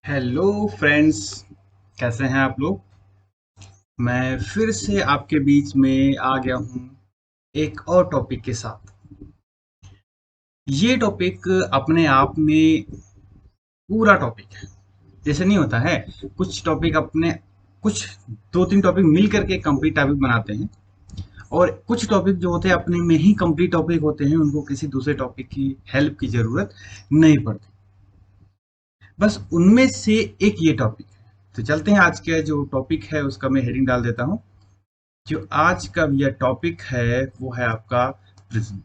Hello friends. कैसे हैं आप लोग। मैं फिर से आपके बीच में आ गया हूँ एक और टॉपिक के साथ। ये टॉपिक अपने आप में पूरा टॉपिक है। जैसे नहीं होता है, कुछ टॉपिक अपने कुछ दो तीन टॉपिक मिल करके कंप्लीट टॉपिक बनाते हैं, और कुछ टॉपिक जो होते हैं अपने में ही कंप्लीट टॉपिक होते हैं, उनको किसी दूसरे टॉपिक की हेल्प की जरूरत नहीं पड़ती। बस उनमें से एक ये टॉपिक है। तो चलते हैं, आज का जो टॉपिक है उसका मैं हेडिंग डाल देता हूँ। जो आज का यह टॉपिक है वो है आपका प्रिज्म।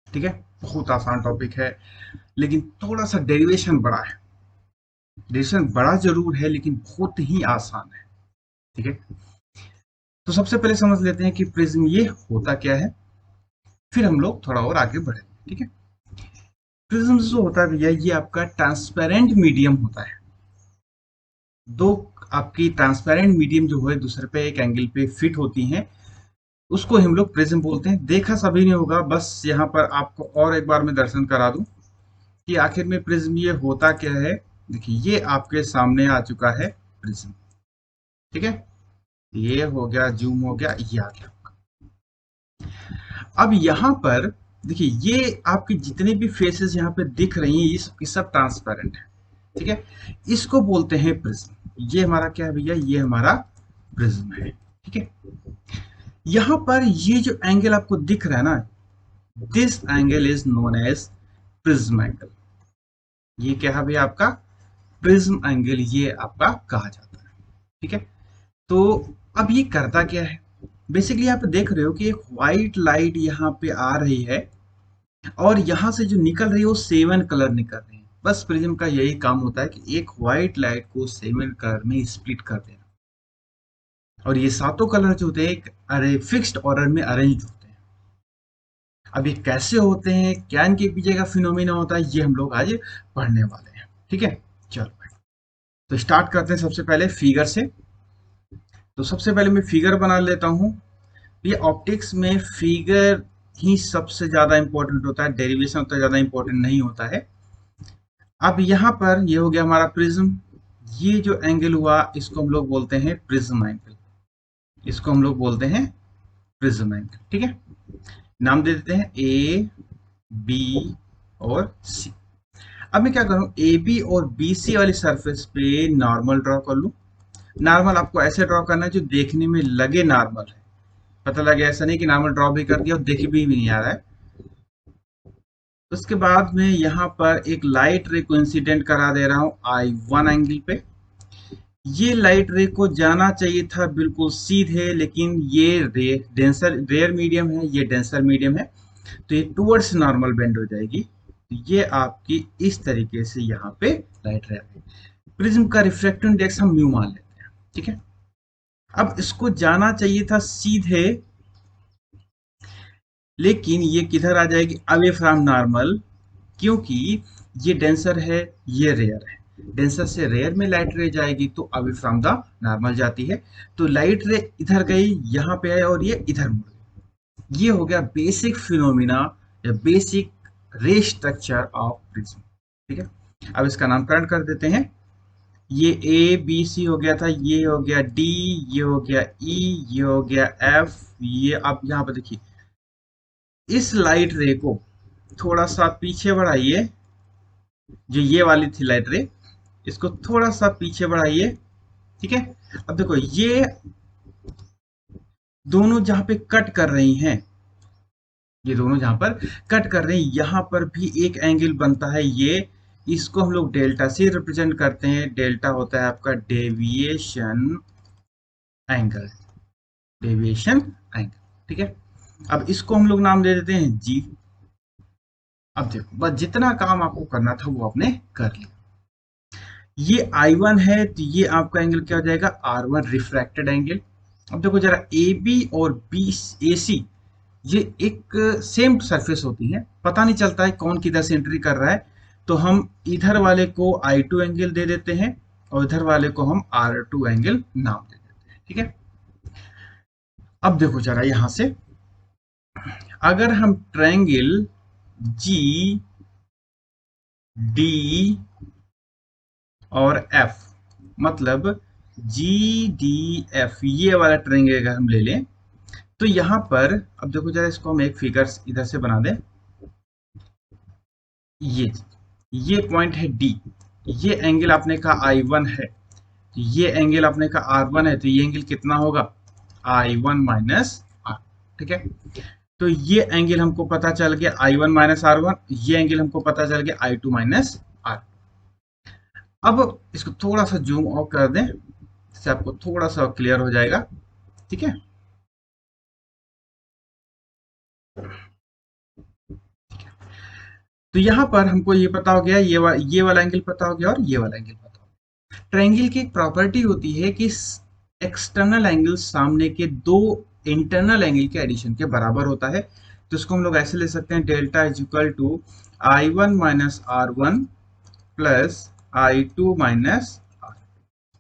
ठीक है, बहुत आसान टॉपिक है, लेकिन थोड़ा सा डेरिवेशन बड़ा है। डेरिवेशन बड़ा जरूर है लेकिन बहुत ही आसान है। ठीक है, तो सबसे पहले समझ लेते हैं कि प्रिज्म ये होता क्या है, फिर हम लोग थोड़ा और आगे बढ़ेंगे। ठीक है, प्रिज्म जो होता है भैया, ये आपका ट्रांसपेरेंट मीडियम होता है। दो आपकी ट्रांसपेरेंट मीडियम जो है दूसरे पे एक एंगल पे फिट होती हैं, उसको हम लोग प्रिज्म बोलते हैं। देखा सभी ने होगा, बस यहाँ पर आपको और एक बार मैं दर्शन करा दूं कि आखिर में प्रिज्म ये होता क्या है। देखिए, ये आपके सामने आ चुका है प्रिज्म। ठीक है, ये हो गया, जूम हो गया, ये आ गया। अब यहाँ पर देखिए, ये आपके जितने भी फेसेस यहाँ पे दिख रही हैं, ये सब ट्रांसपेरेंट है। ठीक है, इसको बोलते हैं प्रिज्म। ये हमारा क्या है भैया, ये हमारा प्रिज्म है। ठीक है, यहाँ पर ये जो एंगल आपको दिख रहा है ना, this angle is known as prism angle. ये क्या है भैया, आपका प्रिज्म एंगल ये आपका कहा जाता है। ठीक है, तो अब ये करता क्या है। बेसिकली आप देख रहे हो कि एक व्हाइट लाइट यहाँ पे आ रही है, और यहाँ से जो निकल रही है वो सेवन कलर निकल रही है। बस प्रिज्म का यही काम होता है कि एक व्हाइट लाइट को सेवन कलर में स्प्लिट कर देना, और ये सातों कलर जो होते हैं एक अरे फिक्स्ड ऑर्डर में अरेंज होते हैं। अब ये कैसे होते हैं, क्या इनके पीछे का फिनोमिना होता है, ये हम लोग आज पढ़ने वाले हैं। ठीक है, चलो भाई, तो स्टार्ट करते हैं सबसे पहले फिगर से। तो सबसे पहले मैं फिगर बना लेता हूँ। ये ऑप्टिक्स में फिगर ही सबसे ज्यादा इंपॉर्टेंट होता है, डेरिवेशन उतना ज्यादा इंपॉर्टेंट नहीं होता है। अब यहाँ पर ये हो गया हमारा प्रिज्म। ये जो एंगल हुआ इसको हम लोग बोलते हैं प्रिज्म एंगल। इसको हम लोग बोलते हैं प्रिज्म एंगल। ठीक है, नाम दे देते हैं ए, बी और सी। अब मैं क्या करूं, ए बी और बी सी वाली सरफेस पे नॉर्मल ड्रॉ कर लूं। नॉर्मल आपको ऐसे ड्रॉ करना है जो देखने में लगे नॉर्मल है। पता लगे ऐसा नहीं कि नॉर्मल ड्रॉ भी कर दिया और देख भी नहीं आ रहा है। उसके बाद में यहाँ पर एक लाइट रे को इंसिडेंट करा दे रहा हूँ I1 एंगल पे। ये लाइट रे को जाना चाहिए था बिल्कुल सीधे, लेकिन ये रे डेंसर रेयर मीडियम है, ये डेंसर मीडियम है, तो ये टुवर्ड्स नॉर्मल बेंड हो जाएगी। तो ये आपकी इस तरीके से यहाँ पे लाइट रे आ गई। प्रिज्म का रिफ्रैक्टिव इंडेक्स हम म्यू मान लेते हैं। ठीक है, अब इसको जाना चाहिए था सीधे, लेकिन ये किधर आ जाएगी, अवे फ्रॉम नॉर्मल, क्योंकि ये डेंसर है, ये रेयर है। डेंसर से रेयर में लाइट रे जाएगी तो अवे फ्रॉम द नॉर्मल जाती है। तो लाइट रे इधर गई, यहाँ पे आए, और ये इधर मुड़ गई। ये हो गया बेसिक फिनोमिना या बेसिक रे स्ट्रक्चर ऑफ प्रिज्म। ठीक है, अब इसका नामकरण कर देते हैं। ये ए बी सी हो गया था, ये हो गया डी, ये हो गया ई, ये हो गया एफ। ये अब यहाँ पर देखिए, इस लाइट रे को थोड़ा सा पीछे बढ़ाइए। जो ये वाली थी लाइट रे, इसको थोड़ा सा पीछे बढ़ाइए। ठीक है, अब देखो ये दोनों जहां पे कट कर रही हैं, ये दोनों जहां पर कट कर रही हैं, यहां पर भी एक एंगल बनता है। ये इसको हम लोग डेल्टा से रिप्रेजेंट करते हैं। डेल्टा होता है आपका डेविएशन एंगल। Deviation angle. ठीक है, अब इसको हम लोग नाम दे देते हैं जी। अब देखो, बस जितना काम आपको करना था वो आपने कर लिया। ये I1 है तो ये आपका एंगल क्या हो जाएगा, R1 रिफ्रैक्टेड एंगल। अब देखो जरा, ए बी और बी ए सी, ये एक सेम सरफेस होती है, पता नहीं चलता है कौन किधर से एंट्री कर रहा है। तो हम इधर वाले को I2 एंगल दे देते हैं, और इधर वाले को हम R2 एंगल नाम दे देते हैं। ठीक है, अब देखो जरा यहां से, अगर हम ट्रायंगल जी डी और एफ, मतलब जी डी एफ, ये वाला ट्रायंगल अगर हम ले लें तो यहाँ पर अब देखो जरा, इसको हम एक फिगर इधर से बना दें। ये ये पॉइंट है डी, ये एंगल आपने कहा आई वन है, तो ये एंगल आपने कहा आर वन है, तो ये एंगल कितना होगा, आई वन माइनस आर। ठीक है, तो ये एंगल हमको पता चल गया I one minus R one, ये एंगल हमको पता चल गया आई टू माइनस आर। अब इसको थोड़ा सा जूम आउट कर दें, इससे आपको थोड़ा सा क्लियर हो जाएगा। ठीक है, तो यहां पर हमको ये पता हो गया, ये वाला एंगल पता हो गया और ये वाला एंगल पता हो गया। ट्रायंगल की एक प्रॉपर्टी होती है कि एक्सटर्नल एंगल सामने के दो इंटरनल एंगल के एडिशन के बराबर होता है। तो इसको हम लोग ऐसे ले सकते हैं, delta is equal to I one minus R one plus I two minus R.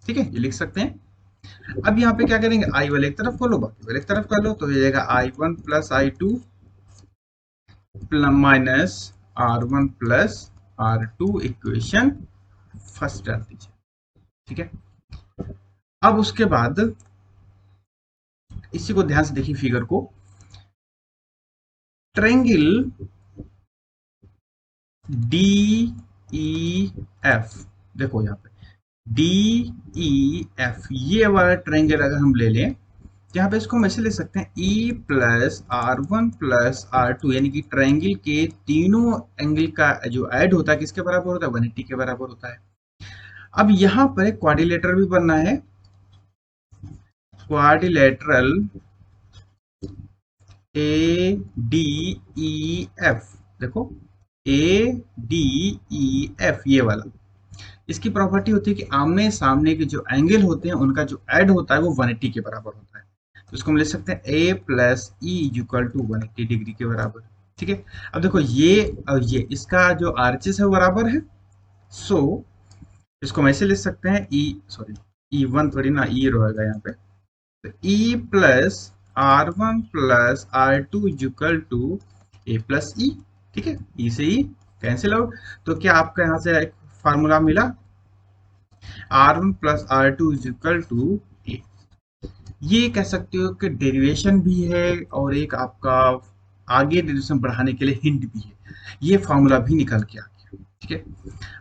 ठीक है, ये लिख सकते हैं। अब यहाँ पे क्या करेंगे, आई वाले एक तरफ कर लो, बाकी वाले एक तरफ कर लो, तो हो जाएगा I one plus I two minus R one plus R two, equation first डाल दीजिए। ठीक है, अब उसके बाद इसी को ध्यान से देखिए फिगर को, ट्रायंगल डी ई एफ, देखो यहाँ पे डी ई एफ, ये वाला ट्रायंगल अगर हम ले लें, यहाँ पे इसको हम ऐसे ले सकते हैं E plus R one plus R two, यानी कि ट्रायंगल के तीनों एंगल का जो ऐड होता है किसके बराबर होता है, 180 के बराबर होता है। अब यहाँ पर एक क्वाड्रिलेटरल भी बनना है, quadrilateral A D E F, देखो ए डी ई एफ, ये वाला, इसकी प्रॉपर्टी होती है कि आमने सामने के जो एंगल होते हैं उनका जो ऐड होता है वो 180 के बराबर होता है। तो इसको हम ले सकते हैं A plus E equal to 180 degree के बराबर। ठीक है, अब देखो ये और ये, इसका जो आरएचएस है वो बराबर है, सो इसको हम ऐसे ले सकते हैं, ई सॉरी ई वन थोड़ी ना, ई रहेगा यहाँ पे, तो E plus R one plus R two equal to A plus E. ठीक है, ई से ई कैंसिल आउट, तो क्या आपका यहाँ से एक फार्मूला मिला, R one plus R two equal to A. ये कह सकते हो कि डेरिवेशन भी है और एक आपका आगे डेरिवेशन बढ़ाने के लिए हिंट भी है, ये फार्मूला भी निकल के आ गया। ठीक है,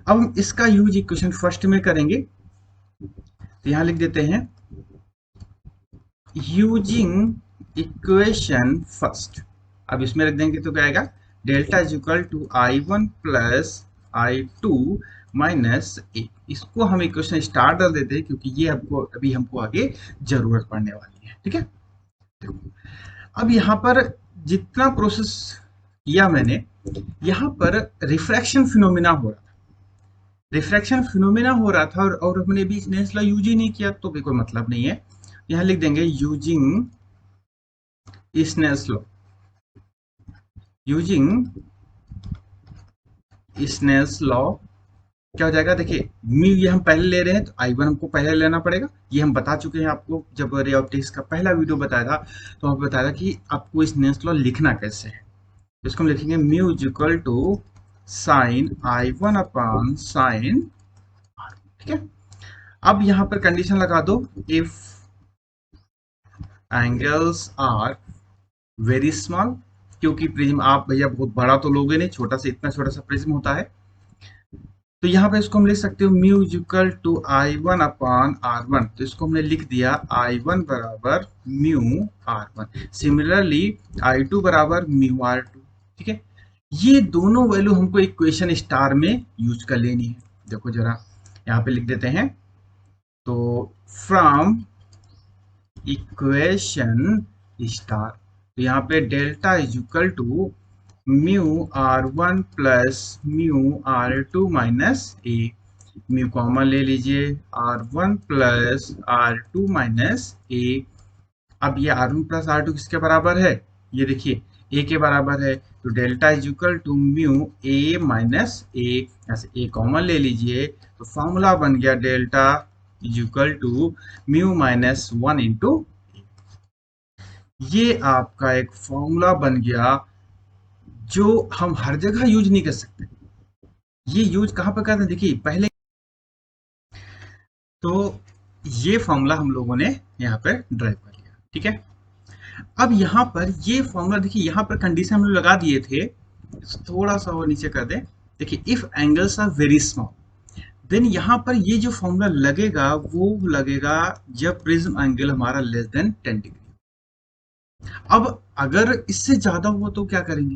अब हम इसका यूज इक्वेशन फर्स्ट में करेंगे, तो यहां लिख देते हैं यूजिंग इक्वेशन फर्स्ट। अब इसमें रख देंगे तो क्या आएगा, delta is equal to I one plus I two minus A. इसको हम इक्वेशन स्टार डाल देते हैं क्योंकि ये हमको आगे जरूरत पड़ने वाली है। ठीक है, अब यहाँ पर जितना प्रोसेस किया मैंने, यहाँ पर रिफ्रैक्शन फिनोमिना हो रहा था, रिफ्रैक्शन फिनोमिना हो रहा था और हमने भी स्नेल्स लॉ यूज ही नहीं किया, तो भी कोई मतलब नहीं है। यहाँ लिख देंगे using Snell's law, using Snell's law क्या हो जाएगा, देखिए म्यू ये हम पहले ले रहे हैं तो आई वन हमको पहले लेना पड़ेगा, ये हम बता चुके हैं आपको, जब रे ऑप्टिक्स का पहला वीडियो बताया था तो आपको बताया था कि आपको स्नेल्स लॉ लिखना कैसे है। तो इसको हम लिखेंगे mu equal to sine I one upon sine R. ठीक है, अब यहाँ पर कंडीशन लगा दो, if angles are very small, क्योंकि प्रिज्म आप भैया बहुत बड़ा तो लोगे नहीं, छोटा से इतना छोटा सा प्रिज्म होता है, तो यहाँ पे इसको हम लिख सकते हो mu equal to I one upon R one, तो इसको हमने लिख दिया आई वन बराबर mu R one, similarly I two बराबर म्यू आर टू। ठीक है, ये दोनों वैल्यू हमको इक्वेशन स्टार में यूज कर लेनी है। देखो जरा यहाँ पे लिख देते हैं, तो फ्रॉम इक्वेशन स्टार, तो यहाँ पे delta is equal to mu R one plus mu R two minus A, mu common ले लीजिए, R one plus R two minus A. अब ये R one plus R two किसके बराबर है, ये देखिए ए के बराबर है, तो delta is equal to mu A minus A, यहाँ से ए कॉमन ले लीजिए, तो फॉर्मूला बन गया delta is equal to mu minus one into, ये आपका एक फॉर्मूला बन गया जो हम हर जगह यूज नहीं कर सकते। ये यूज कहां पर करते हैं, देखिए पहले तो ये फॉर्मूला हम लोगों ने यहाँ पर ड्राइव कर लिया, ठीक है। अब यहाँ पर ये फॉर्मूला देखिए, यहाँ पर कंडीशन हम लोग लगा दिए थे, थोड़ा सा और नीचे कर दें। देखिए if angles are very small, then यहाँ पर ये जो फॉर्मूला लगेगा वो लगेगा जब प्रिज्म एंगल हमारा लेस देन 10 डिग्री। अब अगर इससे ज्यादा हुआ तो क्या करेंगे,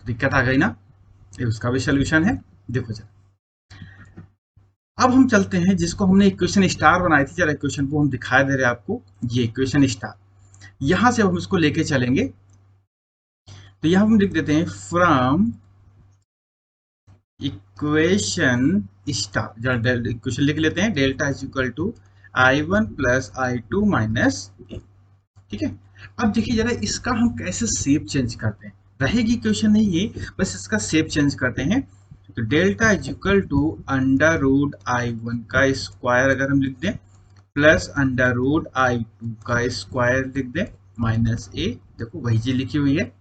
दिक्कत आ गई ना, ये उसका भी सोल्यूशन है। देखो जरा, अब हम चलते हैं जिसको हमने इक्वेशन स्टार बनाई थी, जरा इक्वेशन को हम दिखाई दे रहे हैं आपको, ये इक्वेशन स्टार, यहां से हम इसको लेके चलेंगे। तो यहां हम लिख देते हैं फ्रॉम इक्वेशन स्टार, जरा इक्वेशन लिख लेते हैं, delta is equal to I1 plus I2 minus A, ठीक है। अब देखिए जरा इसका हम कैसे शेप चेंज करते हैं, रहेगी इक्वेशन नहीं है, बस इसका शेप चेंज करते हैं। तो delta is equal to under root I1 का स्क्वायर अगर हम लिख दें, प्लस अंडर रूट I2 का स्क्वायर लिख दें, माइनस ए, देखो वही चीज लिखी हुई है।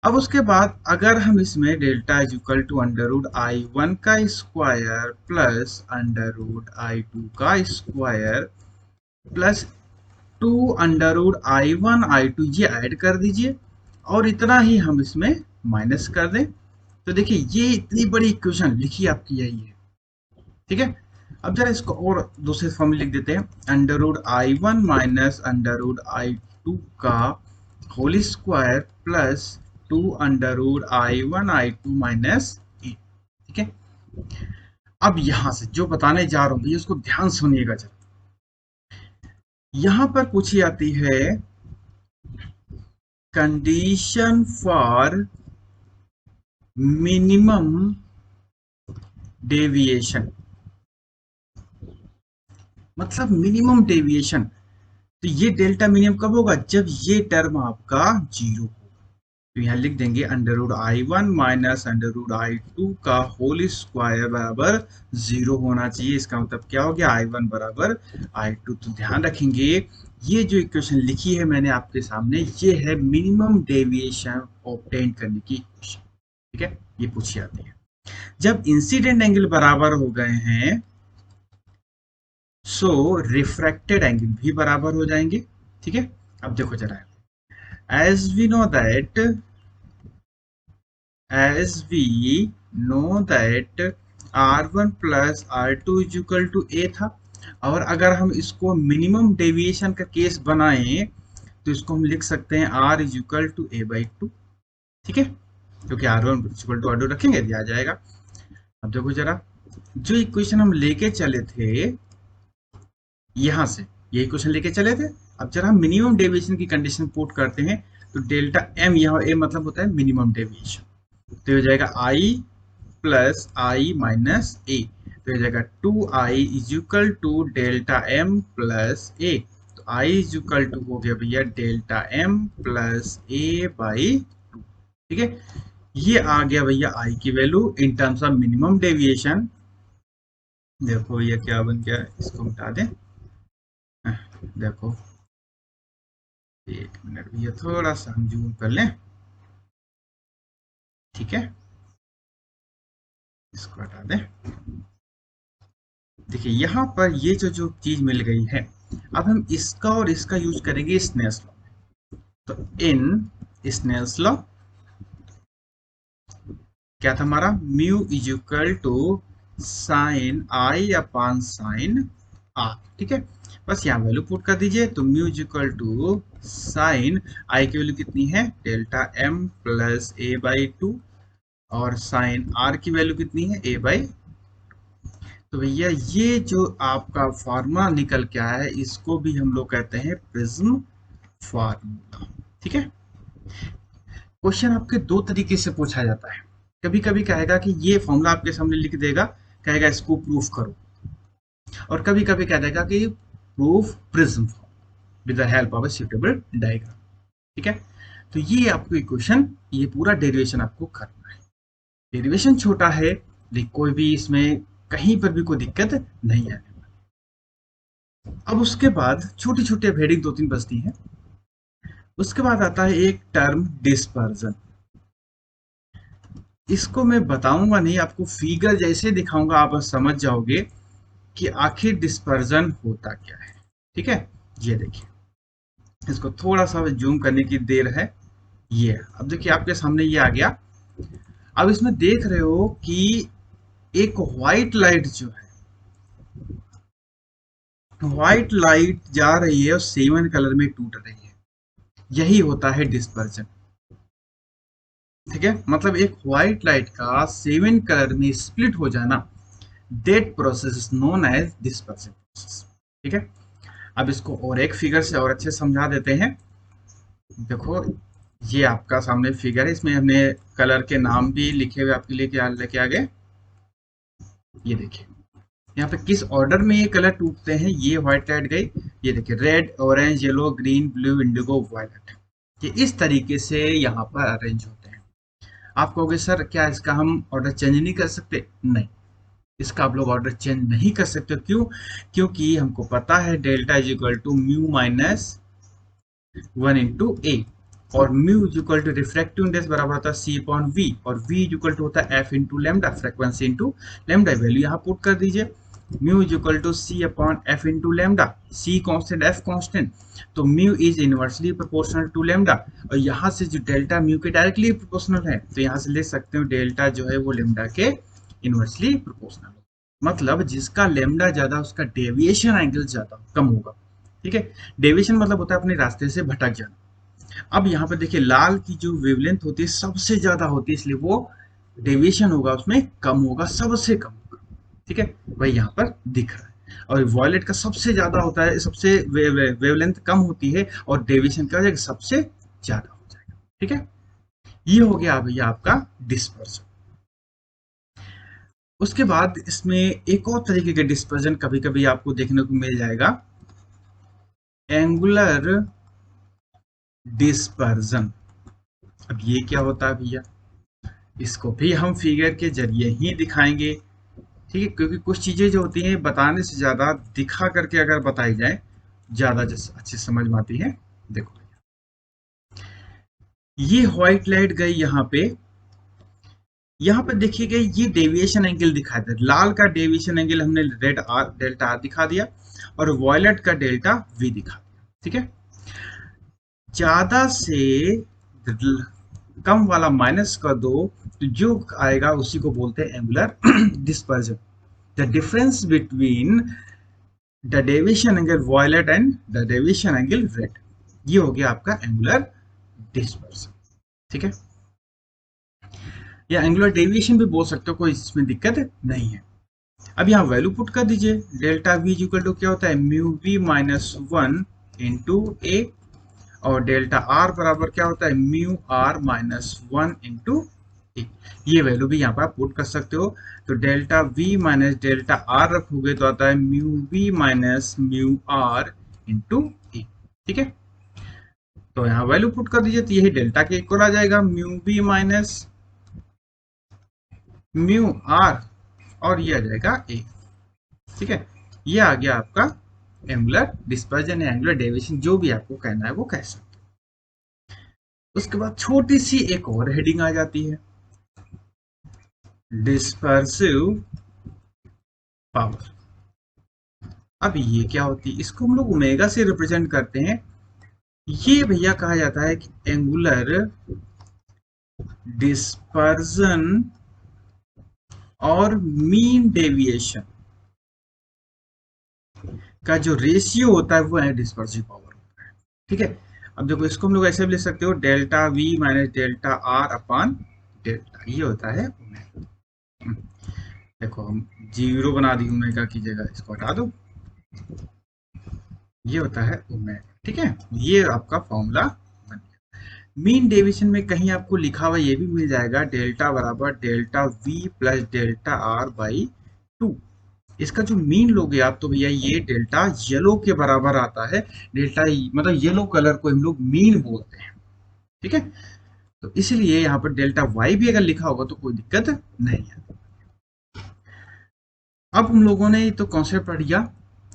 अब उसके बाद अगर हम इसमें delta is equal to under root I1 का square plus under root I2 का square plus 2 under root I1 I2 ये ऐड कर दीजिए, और इतना ही हम इसमें माइनस कर दें। तो देखिए ये इतनी बड़ी इक्वेशन लिखी आपकी यही है, ठीक है। अब जरा इसको और दूसरे फॉर्म में लिख देते हैं, under root I1 minus under root I2 का whole square plus 2 under root I1 I2 minus A, ठीक है। अब यहां से जो बताने जा रहा हूं उसको ध्यान सुनिएगा जरा। यहां पर पूछी जाती है कंडीशन फॉर मिनिमम डेविएशन, मतलब मिनिमम डेविएशन। तो ये डेल्टा मिनिमम कब होगा, जब ये टर्म आपका जीरो होगा। तो यहाँ लिख देंगे under root I1 minus under root I2 का होल स्क्वायर बराबर जीरो होना चाहिए। इसका मतलब क्या हो गया, I1 बराबर I2। तो ध्यान रखेंगे ये जो इक्वेशन लिखी है मैंने आपके सामने, ये है मिनिमम डेविएशन ऑब्टेन करने की इक्वेशन, ठीक है। ये पूछी जाती है जब इंसिडेंट एंगल बराबर हो गए हैं, सो रिफ्रैक्टेड एंगल भी बराबर हो जाएंगे, ठीक है। अब देखो जरा, as we know that R1 plus R2 is equal to A था, और अगर हम इसको मिनिमम डेविएशन का केस बनाएं तो इसको हम लिख सकते हैं R is equal to A by two, ठीक है, क्योंकि R1 इक्वल टू R2 रखेंगे दिया जाएगा। अब देखो जरा, जो इक्वेशन हम लेके चले थे यहां से, ये इक्वेशन लेके चले थे, अब जरा हम मिनिमम डेविएशन की कंडीशन पुट करते हैं। तो डेल्टा एम, यहाँ ए मतलब होता है मिनिमम डेविएशन, तो हो जाएगा आई प्लस आई माइनस ए, तो हो जाएगा 2i is equal to delta M plus A. तो i इज इक्वल टू हो गया भैया delta M plus A by 2, ठीक है। ये आ गया भैया i की value in terms of minimum deviation. देखो ये क्या बन गया, इसको मिटा दें, देखो एक मिनट भैया, थोड़ा सा हम जूम कर लें, ठीक है, इसको हटा दें। देखिए यहाँ पर ये जो चीज मिल गई है, अब हम इसका और इसका यूज करेंगे स्नेल्स लॉ में। तो इन स्नेल्स लॉ क्या था हमारा, mu is equal to sine I upon sine R, ठीक है। बस यहाँ वैल्यू पुट कर दीजिए, तो mu is equal to sine I की वैल्यू कितनी है, delta M plus A by two, और साइन आर की वैल्यू कितनी है, ए बाई। तो भैया ये जो आपका फार्मूला निकल के आया है, इसको भी हम लोग कहते हैं प्रिज्म फार्मूला, ठीक है। क्वेश्चन आपके दो तरीके से पूछा जाता है, कभी कभी कहेगा कि ये फॉर्मूला आपके सामने लिख देगा, कहेगा इसको प्रूफ करो, और कभी कभी कह देगा कि proof prism with the help of a suitable diagram, ठीक है। तो ये आपको इक्वेशन, ये पूरा डेरिवेशन आपको करना है। डेरिवेशन छोटा है लेकिन कोई भी इसमें कहीं पर भी कोई दिक्कत नहीं आने वाली। अब उसके बाद छोटी छोटी हेडिंग दो तीन बचती हैं। उसके बाद आता है एक टर्म डिस्पर्जन। इसको मैं बताऊंगा नहीं, आपको फिगर जैसे दिखाऊंगा आप समझ जाओगे कि आखिर डिस्पर्जन होता क्या है। ठीक है, ये देखिए, इसको थोड़ा सा जूम करने की देर है। ये अब देखिए आपके सामने ये आ गया। अब इसमें देख रहे हो कि एक व्हाइट लाइट जो है, व्हाइट लाइट जा रही है और सेवन कलर में टूट रही है, यही होता है डिस्पर्जन। ठीक है, मतलब एक व्हाइट लाइट का सेवन कलर में स्प्लिट हो जाना, that process is known as dispersion process. ठीक है, अब इसको और एक फिगर से और अच्छे समझा देते हैं। देखो, ये आपका सामने फिगर है, इसमें हमने कलर के नाम भी लिखे हुए आपके लिए लेके आ गए। ये देखिए यहाँ पे किस ऑर्डर में ये कलर टूटते हैं। ये व्हाइट लाइट गई, ये देखिए red, orange, yellow, green, blue, indigo, violet, ये इस तरीके से यहाँ पर अरेंज होते हैं। आप कहोगे सर क्या इसका हम ऑर्डर चेंज नहीं कर सकते? नहीं, इसका आप लोग ऑर्डर चेंज नहीं कर सकते। क्यों? क्योंकि हमको पता है delta is equal to mu minus 1 into A, और mu is equal to refractive index बराबर होता है सी अपॉन वी, और वी इज इक्वल टू होता है F into lambda, frequency into lambda. Value यहाँ पुट कर दीजिए, mu is equal to C upon F into lambda, C constant F constant, तो mu is inversely proportional to lambda, और यहाँ से जो डेल्टा म्यू के डायरेक्टली प्रोपोर्शनल है, तो यहाँ से ले सकते हो डेल्टा जो है वो लेमडा के इनवर्सली प्रोपोर्शनल। मतलब जिसका लेमडा ज्यादा उसका डेविएशन एंगल ज्यादा कम होगा। ठीक है, डेविएशन मतलब होता है अपने रास्ते से भटक जाना। अब यहाँ पे देखिए लाल की जो वेवलेंथ होती है सबसे ज्यादा होती है, इसलिए वो डेविएशन होगा उसमें कम होगा, सबसे कम होगा। ठीक है, वही यहाँ पर दिख रहा है। और वॉयलेट का सबसे ज्यादा होता है, सबसे वेवलेंथ कम होती है और डेविएशन का वजह सबसे ज्यादा हो जाएगा। ठीक है, ये हो गया भैया आपका डिस्पर्जन। उसके बाद इसमें एक और तरीके के डिस्पर्जन कभी कभी आपको देखने को मिल जाएगा, एंगुलर डिस्पर्जन। अब ये क्या होता है भैया, इसको भी हम फिगर के जरिए ही दिखाएंगे। ठीक है, क्योंकि कुछ चीजें जो होती हैं बताने से ज्यादा दिखा करके अगर बताई जाए ज्यादा अच्छी समझ में आती है। देखो ये व्हाइट लाइट गई यहाँ पे देखिएगा, ये डेविएशन एंगल दिखा दे, लाल का डेविएशन एंगल हमने रेड आर डेल्टा आर दिखा दिया, और वॉयलेट का डेल्टा वी दिखा दिया। ठीक है, ज्यादा से कम वाला माइनस कर दो तो जो आएगा उसी को बोलते हैं angular dispersion. The difference between the deviation angle violet and the deviation angle red, ये हो गया आपका एंगुलर डिस्पर्जन। ठीक है, या एंगुलर डेविएशन भी बोल सकते हो, कोई इसमें दिक्कत नहीं है। अब यहाँ वैल्यू पुट कर दीजिए, डेल्टा वी इक्वल टू क्या होता है, mu V minus 1 into A, और डेल्टा आर बराबर क्या होता है, म्यू आर माइनस 1 इंटू ए। ये वैल्यू भी यहाँ पर आप पुट कर सकते हो। तो delta V minus delta R रखोगे तो आता है mu V minus mu R into A. ठीक है, तो यहाँ वैल्यू पुट कर दीजिए, तो यही डेल्टा के इक्वल आ जाएगा, mu V minus mu R, और ये आ जाएगा ए। ठीक है, ये आ गया आपका एंगुलर डिस्पर्जन या एंगुलर डेविएशन, जो भी आपको कहना है वो कह सकते हैं। उसके बाद छोटी सी एक और हेडिंग आ जाती है, डिस्पर्सिव पावर। अब ये क्या होती है, इसको हम लोग ओमेगा से रिप्रेजेंट करते हैं। ये भैया कहा जाता है कि एंगुलर डिस्पर्जन और मीन डेविएशन का जो रेशियो होता है वो है डिस्पर्सिव पावर होता है। ठीक है, अब देखो इसको हम लोग ऐसे भी लिख सकते हो, delta V minus delta are upon delta, ये होता है ओमेगा। देखो हम जीरो बना दी ओमेगा की जगह, इसको हटा दो, ये होता है ओमेगा। ठीक है, ये आपका फॉर्मूला बन गया। मीन डेविएशन में कहीं आपको लिखा हुआ ये भी मिल जाएगा, डेल्टा बराबर delta we plus delta R by 2। इसका जो मीन लोगे आप तो भैया ये डेल्टा येलो के बराबर आता है। डेल्टा मतलब येलो कलर को हम लोग मीन बोलते हैं। ठीक है, तो इसलिए यहाँ पर डेल्टा वाई भी अगर लिखा होगा तो कोई दिक्कत नहीं है। अब हम लोगों ने तो कॉन्सेप्ट पढ़ लिया,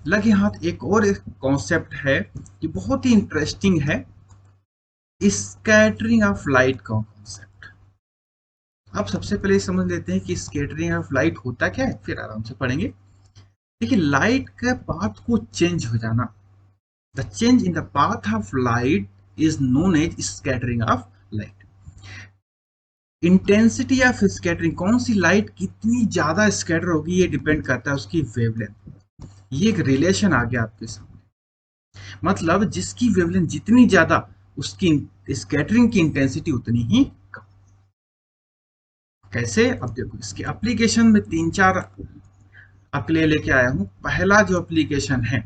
लगे हाथ एक और कॉन्सेप्ट है जो बहुत ही इंटरेस्टिंग है, स्कैटरिंग ऑफ लाइट का कॉन्सेप्ट। अब सबसे पहले समझ लेते हैं कि स्कैटरिंग ऑफ लाइट होता क्या है, फिर आराम से पढ़ेंगे। देखिए लाइट के पाथ को चेंज हो जाना, the change in the path of light is known as scattering of light. Intensity of scattering, कौन सी लाइट कितनी ज्यादा स्कैटर होगी ये डिपेंड करता है उसकी वेवलेंथ। ये एक रिलेशन आ गया आपके सामने, मतलब जिसकी वेवलेंथ जितनी ज्यादा उसकी स्कैटरिंग की इंटेंसिटी उतनी ही कम। कैसे, अब देखो इसके एप्लीकेशन में तीन चार आपके लिए लेके आया हूं। पहला जो एप्लीकेशन है,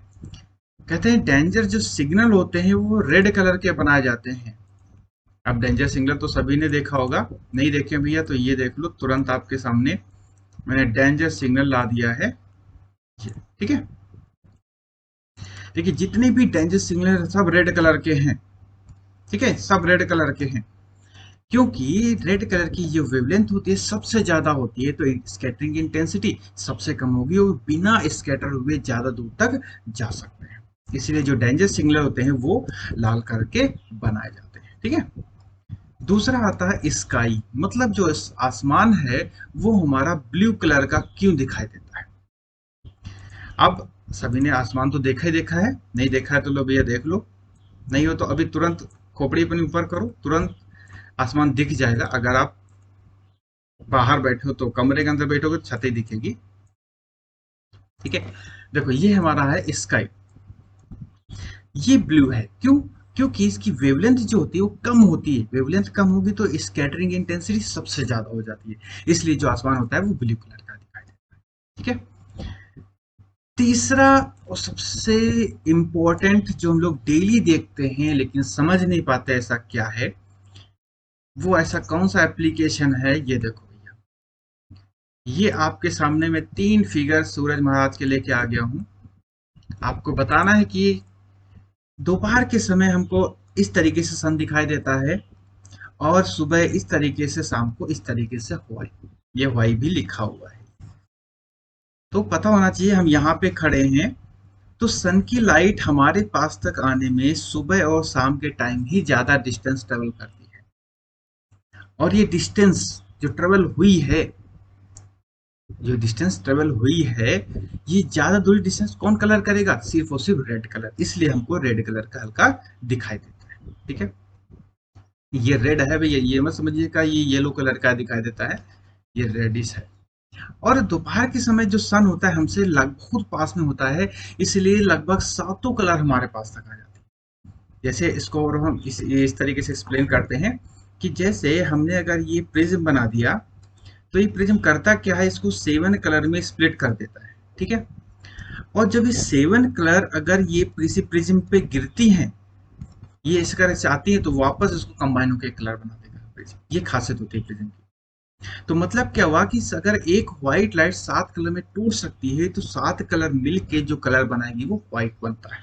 कहते हैं डेंजर जो सिग्नल होते हैं वो रेड कलर के बनाए जाते हैं। अब डेंजर सिग्नल तो सभी ने देखा होगा, नहीं देखे भैया तो ये देख लो, तुरंत आपके सामने मैंने डेंजर सिग्नल ला दिया है, ठीक है। देखिए जितने भी डेंजर सिग्नल सब रेड कलर के हैं, ठीक है, सब रेड कलर के हैं, क्योंकि रेड कलर की जो वेवलेंथ होती है सबसे ज्यादा होती है, तो स्कैटरिंग इंटेंसिटी सबसे कम होगी और बिना स्कैटर हुए ज्यादा दूर तक जा सकते हैं। इसलिए जो डेंजर सिग्नल होते हैं वो लाल करके बनाए जाते हैं, ठीक है। दूसरा आता है स्काई, मतलब जो आसमान है वो हमारा ब्लू कलर का क्यों दिखाई देता है। अब सभी ने आसमान तो देखा ही देखा है, नहीं देखा है तो लो भैया देख लो, नहीं हो तो अभी तुरंत खोपड़ी अपनी ऊपर करो, तुरंत आसमान दिख जाएगा। अगर आप बाहर बैठे हो तो कमरे के अंदर बैठोगे तो छत ही दिखेगी, ठीक है। देखो ये हमारा है स्काई, ये ब्लू है, क्यों? क्योंकि इसकी वेवलेंथ जो होती है वो कम होती है, वेवलेंथ कम होगी तो स्कैटरिंग इंटेंसिटी सबसे ज्यादा हो जाती है, इसलिए जो आसमान होता है वो ब्लू कलर का दिखाई देता है, ठीक है। तीसरा और सबसे इंपॉर्टेंट जो हम लोग डेली देखते हैं लेकिन समझ नहीं पाते ऐसा क्या है, वो ऐसा कौन सा एप्लीकेशन है, ये देखो भैया, ये आपके सामने में तीन फिगर सूरज महाराज के लेके आ गया हूं। आपको बताना है कि दोपहर के समय हमको इस तरीके से सन दिखाई देता है और सुबह इस तरीके से, शाम को इस तरीके से हुआई, ये हुआई भी लिखा हुआ है। तो पता होना चाहिए हम यहाँ पे खड़े हैं तो सन की लाइट हमारे पास तक आने में सुबह और शाम के टाइम ही ज्यादा डिस्टेंस ट्रेवल करती है, और ये डिस्टेंस जो ट्रेवल हुई है, जो डिस्टेंस ट्रेवल हुई है, ये ज्यादा दूरी डिस्टेंस कौन कलर करेगा, सिर्फ और सिर्फ रेड कलर, इसलिए हमको रेड कलर का हल्का दिखाई देता है, ठीक है। ये रेड है भैया, ये मत समझिएगा ये येलो कलर का दिखाई देता है, ये रेडिश है। और दोपहर के समय जो सन होता है हमसे बहुत पास में होता है, इसलिए लगभग सातों कलर हमारे पास तक आ जाते हैं। जैसे इसको और हम इस तरीके से एक्सप्लेन करते हैं कि जैसे हमने अगर ये प्रिज्म बना दिया तो ये प्रिज्म करता क्या है, इसको 7 कलर में स्प्लिट कर देता है, ठीक है। और जब ये 7 कलर अगर ये किसी प्रिज्म पे गिरती हैं, ये इस तरह से आती है तो वापस इसको कंबाइन होकर कलर बना देगा प्रिज्म, ये खासियत होती है प्रिज्म की। तो मतलब क्या हुआ कि अगर एक व्हाइट लाइट 7 कलर में टूट सकती है तो 7 कलर मिलके जो कलर बनाएगी वो व्हाइट बनता है,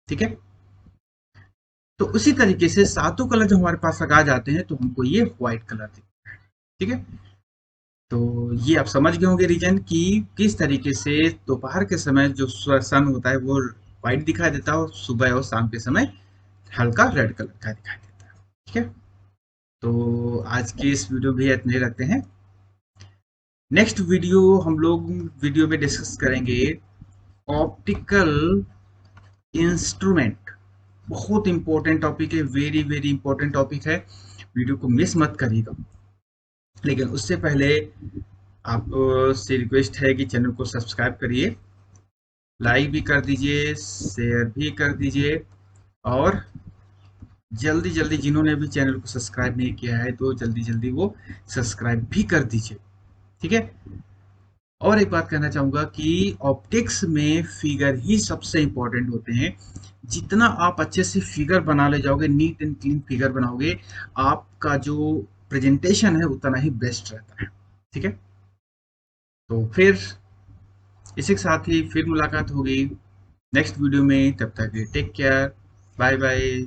ठीक है। तो उसी तरीके से सातों कलर जो हमारे पास आ जाते हैं तो हमको ये व्हाइट कलर दिखता है, ठीक है। तो ये आप समझ गए होंगे रीजन कि किस तरीके से दोपहर के समय जो सन होता है वो व्हाइट दिखाई देता है और सुबह और शाम के समय हल्का रेड कलर का दिखाई देता है, ठीक है। तो आज की इस वीडियो भी इतने ही रखते हैं। नेक्स्ट वीडियो हम लोग वीडियो में डिस्कस करेंगे ऑप्टिकल इंस्ट्रूमेंट, बहुत इंपॉर्टेंट टॉपिक है, वेरी वेरी इंपॉर्टेंट टॉपिक है, वीडियो को मिस मत करिएगा। लेकिन उससे पहले आप से रिक्वेस्ट है कि चैनल को सब्सक्राइब करिए, लाइक भी कर दीजिए, शेयर भी कर दीजिए, और जल्दी जल्दी जिन्होंने भी चैनल को सब्सक्राइब नहीं किया है तो जल्दी जल्दी वो सब्सक्राइब भी कर दीजिए, ठीक है। और एक बात कहना चाहूंगा कि ऑप्टिक्स में फिगर ही सबसे इंपॉर्टेंट होते हैं, जितना आप अच्छे से फिगर बना ले जाओगे, नीट एंड क्लीन फिगर बनाओगे, आपका जो प्रेजेंटेशन है उतना ही बेस्ट रहता है, ठीक है। तो फिर इसी के साथ ही फिर मुलाकात होगी नेक्स्ट वीडियो में, तब तक टेक केयर, बाय बाय।